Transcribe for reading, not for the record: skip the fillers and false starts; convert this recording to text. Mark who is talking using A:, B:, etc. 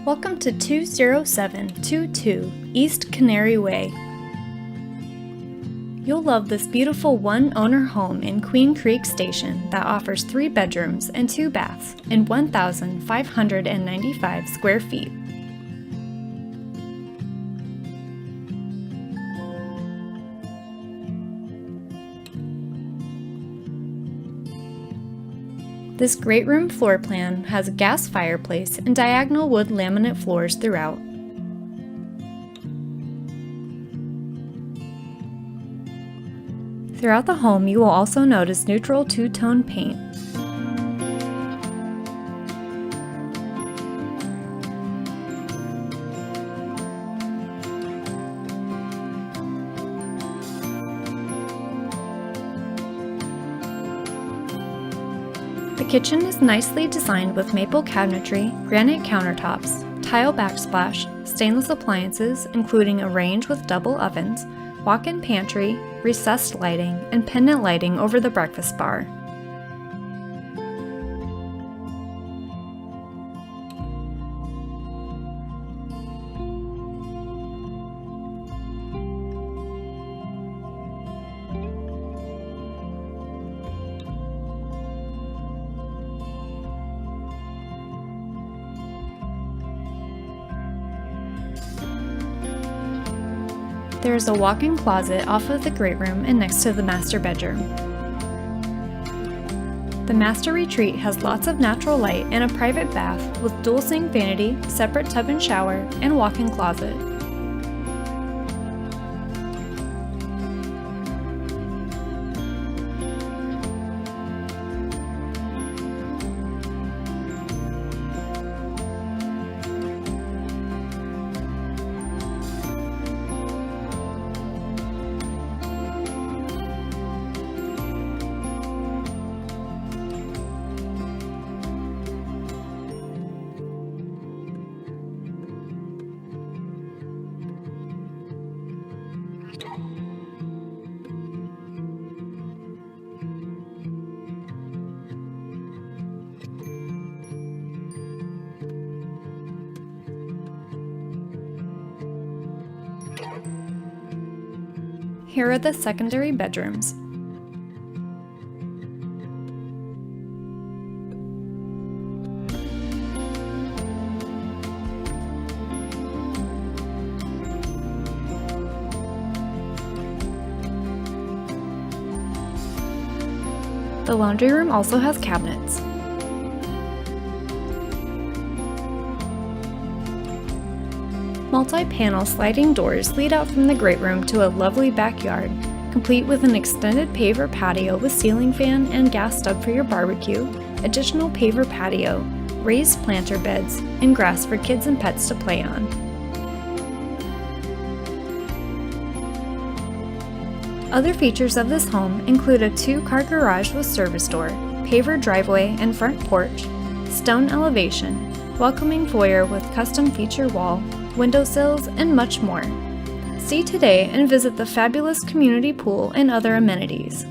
A: Welcome to 20722 East Canary Way. You'll love this beautiful one-owner home in Queen Creek Station that offers 3 bedrooms and 2 baths and 1,595 square feet. This great room floor plan has a gas fireplace and diagonal wood laminate floors throughout. Throughout the home, you will also notice neutral two-tone paint. The kitchen is nicely designed with maple cabinetry, granite countertops, tile backsplash, stainless appliances including a range with double ovens, walk-in pantry, recessed lighting, and pendant lighting over the breakfast bar. There is a walk-in closet off of the great room and next to the master bedroom. The master retreat has lots of natural light and a private bath with dual sink vanity, separate tub and shower, and walk-in closet. Here are the secondary bedrooms. The laundry room also has cabinets. Multi-panel sliding doors lead out from the great room to a lovely backyard, complete with an extended paver patio with ceiling fan and gas stub for your barbecue, additional paver patio, raised planter beds, and grass for kids and pets to play on. Other features of this home include a 2-car garage with service door, paver driveway and front porch, stone elevation, welcoming foyer with custom feature wall, windowsills, and much more. See today and visit the fabulous community pool and other amenities.